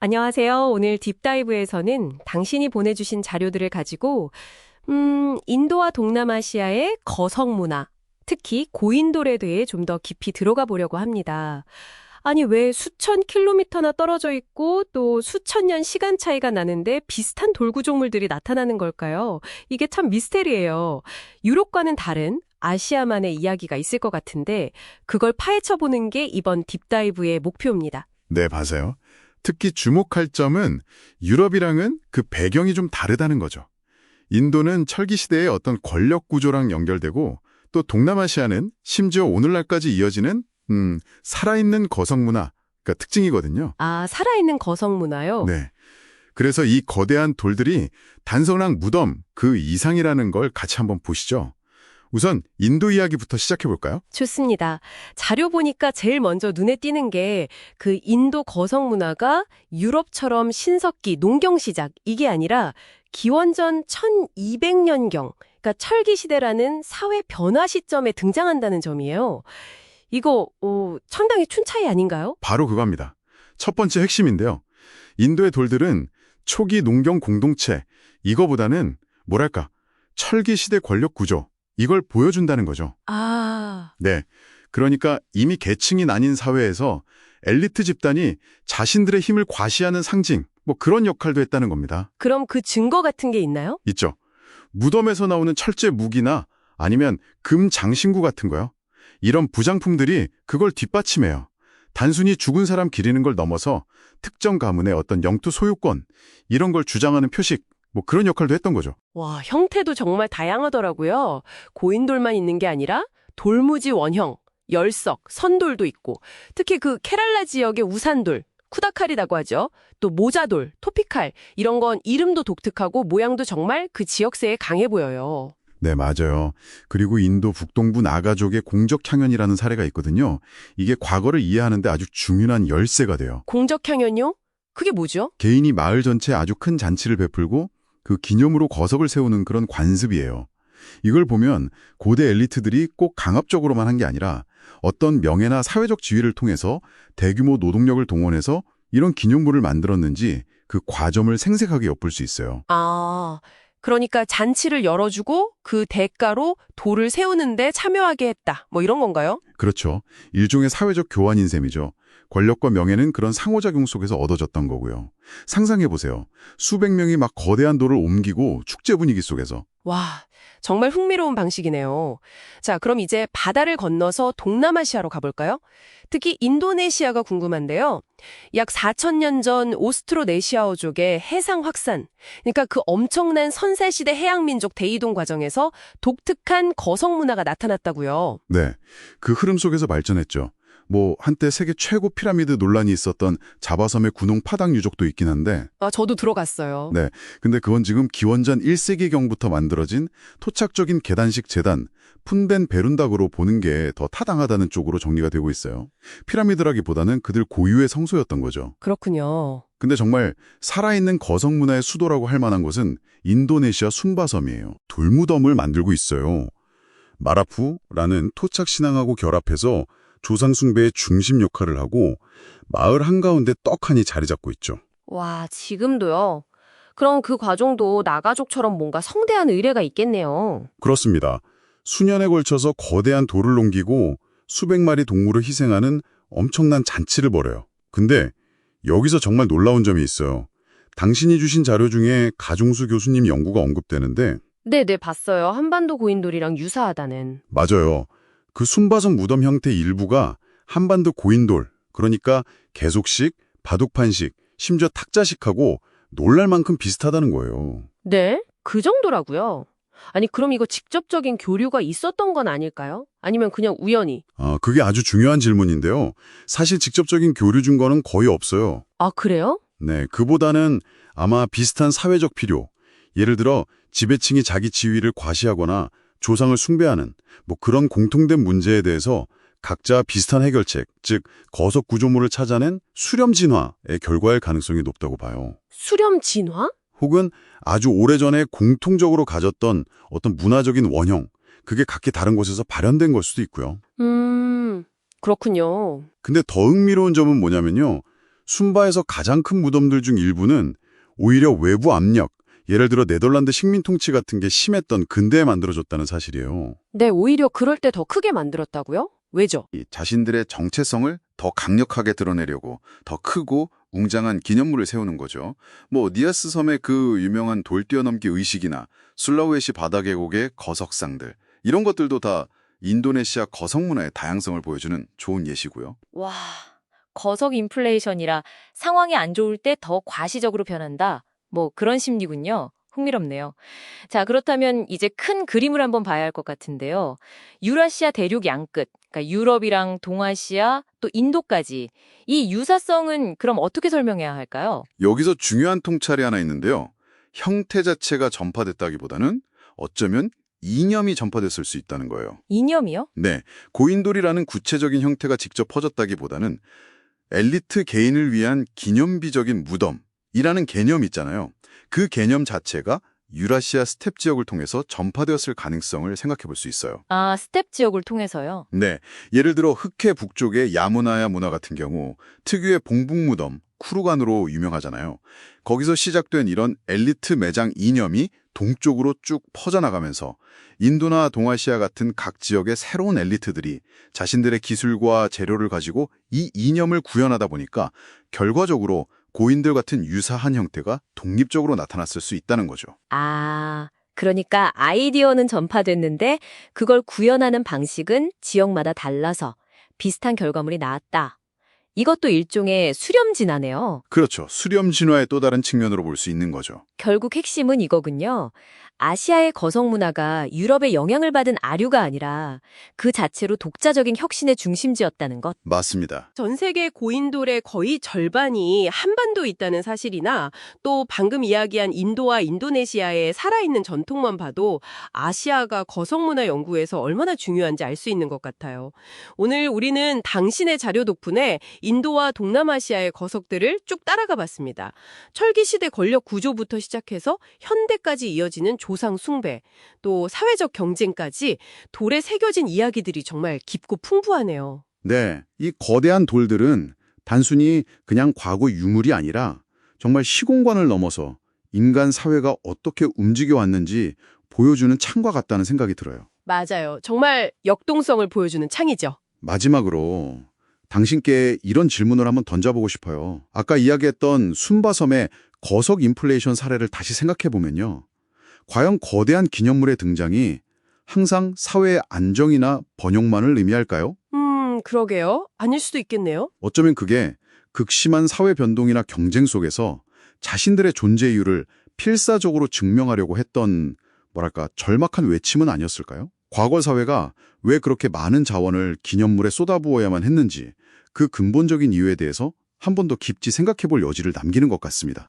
안녕하세요. 오늘 딥다이브에서는 당신이 보내주신 자료들을 가지고, 인도와 동남아시아의 거성 문화, 특히 고인돌에 대해 좀 더 깊이 들어가 보려고 합니다. 아니, 왜 수천 킬로미터나 떨어져 있고 또 수천 년 시간 차이가 나는데 비슷한 돌구조물들이 나타나는 걸까요? 이게 참 미스테리예요. 유럽과는 다른 아시아만의 이야기가 있을 것 같은데, 그걸 파헤쳐 보는 게 이번 딥다이브의 목표입니다. 네, 맞아요. 특히 주목할 점은 유럽이랑은 그 배경이 좀 다르다는 거죠. 인도는 철기 시대의 어떤 권력 구조랑 연결되고 또 동남아시아는 심지어 오늘날까지 이어지는 살아있는 거성 문화, 가 특징이거든요. 아, 살아있는 거성 문화요? 네. 그래서 이 거대한 돌들이 단서랑 무덤 그 이상이라는 걸 같이 한번 보시죠. 우선 인도 이야기부터 시작해 볼까요? 좋습니다. 자료 보니까 제일 먼저 눈에 띄는 게 그 인도 거성 문화가 유럽처럼 신석기, 농경시작 이게 아니라 기원전 1200년경, 그러니까 철기 시대라는 사회 변화 시점에 등장한다는 점이에요. 이거 상당히 큰 차이 아닌가요? 바로 그겁니다. 첫 번째 핵심인데요. 인도의 돌들은 초기 농경 공동체, 이거보다는 뭐랄까, 철기 시대 권력 구조, 이걸 보여준다는 거죠. 아, 네. 그러니까 이미 계층이 나뉜 사회에서 엘리트 집단이 자신들의 힘을 과시하는 상징, 뭐 그런 역할도 했다는 겁니다. 그럼 그 증거 같은 게 있나요? 있죠. 무덤에서 나오는 철제 무기나 아니면 금 장신구 같은 거요. 이런 부장품들이 그걸 뒷받침해요. 단순히 죽은 사람 기리는 걸 넘어서 특정 가문의 어떤 영토 소유권, 이런 걸 주장하는 표식, 뭐 그런 역할도 했던 거죠. 와, 형태도 정말 다양하더라고요. 고인돌만 있는 게 아니라 돌무지 원형, 열석, 선돌도 있고, 특히 그 케랄라 지역의 우산돌, 쿠다칼이라고 하죠. 또 모자돌, 토피칼, 이런 건 이름도 독특하고 모양도 정말 그 지역세에 강해 보여요. 네, 맞아요. 그리고 인도 북동부 나가족의 공적향연이라는 사례가 있거든요. 이게 과거를 이해하는데 아주 중요한 열쇠가 돼요. 공적향연요? 그게 뭐죠? 개인이 마을 전체에 아주 큰 잔치를 베풀고 그 기념으로 거석을 세우는 그런 관습이에요. 이걸 보면 고대 엘리트들이 꼭 강압적으로만 한 게 아니라 어떤 명예나 사회적 지위를 통해서 대규모 노동력을 동원해서 이런 기념물을 만들었는지 그 과정을 생생하게 엿볼 수 있어요. 아, 그러니까 잔치를 열어주고 그 대가로 돌을 세우는데 참여하게 했다. 뭐 이런 건가요? 그렇죠. 일종의 사회적 교환인 셈이죠. 권력과 명예는 그런 상호작용 속에서 얻어졌던 거고요. 상상해보세요. 수백 명이 막 거대한 돌을 옮기고 축제 분위기 속에서. 와, 정말 흥미로운 방식이네요. 자, 그럼 이제 바다를 건너서 동남아시아로 가볼까요? 특히 인도네시아가 궁금한데요. 약 4,000년 전 오스트로네시아어족의 해상 확산, 그러니까 그 엄청난 선사시대 해양민족 대이동 과정에서 독특한 거성 문화가 나타났다고요. 네, 그 흐름 속에서 발전했죠. 뭐 한때 세계 최고 피라미드 논란이 있었던 자바섬의 군홍 파당 유적도 있긴 한데 아, 저도 들어갔어요. 네, 근데 그건 지금 기원전 1세기경부터 만들어진 토착적인 계단식 제단, 푼덴 베룬닥으로 보는 게 더 타당하다는 쪽으로 정리가 되고 있어요. 피라미드라기보다는 그들 고유의 성소였던 거죠. 그렇군요. 근데 정말 살아있는 거성 문화의 수도라고 할 만한 곳은 인도네시아 순바섬이에요. 돌무덤을 만들고 있어요. 마라푸라는 토착 신앙하고 결합해서 조상 숭배의 중심 역할을 하고 마을 한가운데 떡하니 자리 잡고 있죠. 와, 지금도요? 그럼 그 과정도 나가족처럼 뭔가 성대한 의례가 있겠네요. 그렇습니다. 수년에 걸쳐서 거대한 돌을 옮기고 수백 마리 동물을 희생하는 엄청난 잔치를 벌여요. 근데 여기서 정말 놀라운 점이 있어요. 당신이 주신 자료 중에 가중수 교수님 연구가 언급되는데 네네, 봤어요. 한반도 고인돌이랑 유사하다는. 맞아요. 그 순바섬 무덤 형태 일부가 한반도 고인돌, 그러니까 계속식, 바둑판식, 심지어 탁자식하고 놀랄 만큼 비슷하다는 거예요. 네? 그 정도라고요? 아니, 그럼 이거 직접적인 교류가 있었던 건 아닐까요? 아니면 그냥 우연히? 그게 아주 중요한 질문인데요. 사실 직접적인 교류 증거는 거의 없어요. 아, 그래요? 네, 그보다는 아마 비슷한 사회적 필요, 예를 들어 지배층이 자기 지위를 과시하거나 조상을 숭배하는 뭐 그런 공통된 문제에 대해서 각자 비슷한 해결책, 즉 거석 구조물을 찾아낸 수렴 진화의 결과일 가능성이 높다고 봐요. 수렴 진화? 혹은 아주 오래전에 공통적으로 가졌던 어떤 문화적인 원형, 그게 각기 다른 곳에서 발현된 걸 수도 있고요. 그렇군요. 근데 더 흥미로운 점은 뭐냐면요. 순바에서 가장 큰 무덤들 중 일부는 오히려 외부 압력, 예를 들어 네덜란드 식민 통치 같은 게 심했던 근대에 만들어졌다는 사실이에요. 네, 오히려 그럴 때 더 크게 만들었다고요? 왜죠? 이 자신들의 정체성을 더 강력하게 드러내려고 더 크고 웅장한 기념물을 세우는 거죠. 뭐 니아스 섬의 그 유명한 돌 뛰어넘기 의식이나 술라웨시 바다 계곡의 거석상들, 이런 것들도 다 인도네시아 거석 문화의 다양성을 보여주는 좋은 예시고요. 와, 거석 인플레이션이라 상황이 안 좋을 때 더 과시적으로 변한다. 뭐 그런 심리군요. 흥미롭네요. 자, 그렇다면 이제 큰 그림을 한번 봐야 할 것 같은데요. 유라시아 대륙 양끝, 그러니까 유럽이랑 동아시아 또 인도까지 이 유사성은 그럼 어떻게 설명해야 할까요? 여기서 중요한 통찰이 하나 있는데요. 형태 자체가 전파됐다기보다는 어쩌면 이념이 전파됐을 수 있다는 거예요. 이념이요? 네, 고인돌이라는 구체적인 형태가 직접 퍼졌다기보다는 엘리트 개인을 위한 기념비적인 무덤이라는 개념이 있잖아요. 그 개념 자체가 유라시아 스텝 지역을 통해서 전파되었을 가능성을 생각해 볼 수 있어요. 아, 스텝 지역을 통해서요. 네, 예를 들어 흑해 북쪽의 야무나야 문화 같은 경우 특유의 봉북무덤, 쿠르간으로 유명하잖아요. 거기서 시작된 이런 엘리트 매장 이념이 동쪽으로 쭉 퍼져나가면서 인도나 동아시아 같은 각 지역의 새로운 엘리트들이 자신들의 기술과 재료를 가지고 이 이념을 구현하다 보니까 결과적으로 고인들 같은 유사한 형태가 독립적으로 나타났을 수 있다는 거죠. 아, 그러니까 아이디어는 전파됐는데 그걸 구현하는 방식은 지역마다 달라서 비슷한 결과물이 나왔다. 이것도 일종의 수렴진화네요. 그렇죠. 수렴 진화의 또 다른 측면으로 볼 수 있는 거죠. 결국 핵심은 이거군요. 아시아의 거성 문화가 유럽의 영향을 받은 아류가 아니라 그 자체로 독자적인 혁신의 중심지였다는 것. 맞습니다. 전 세계 고인돌의 거의 절반이 한반도에 있다는 사실이나 또 방금 이야기한 인도와 인도네시아의 살아있는 전통만 봐도 아시아가 거성문화 연구에서 얼마나 중요한지 알 수 있는 것 같아요. 오늘 우리는 당신의 자료 덕분에 인도와 동남아시아의 거석들을 쭉 따라가 봤습니다. 철기시대 권력 구조부터 시작해서 현대까지 이어지는 조상 숭배, 또 사회적 경쟁까지 돌에 새겨진 이야기들이 정말 깊고 풍부하네요. 네, 이 거대한 돌들은 단순히 그냥 과거 유물이 아니라 정말 시공간을 넘어서 인간 사회가 어떻게 움직여 왔는지 보여주는 창과 같다는 생각이 들어요. 맞아요. 정말 역동성을 보여주는 창이죠. 마지막으로 당신께 이런 질문을 한번 던져보고 싶어요. 아까 이야기했던 순바섬의 거석 인플레이션 사례를 다시 생각해보면요. 과연 거대한 기념물의 등장이 항상 사회의 안정이나 번영만을 의미할까요? 그러게요. 아닐 수도 있겠네요. 어쩌면 그게 극심한 사회 변동이나 경쟁 속에서 자신들의 존재 이유를 필사적으로 증명하려고 했던 뭐랄까 절박한 외침은 아니었을까요? 과거 사회가 왜 그렇게 많은 자원을 기념물에 쏟아부어야만 했는지 그 근본적인 이유에 대해서 한 번 더 깊이 생각해 볼 여지를 남기는 것 같습니다.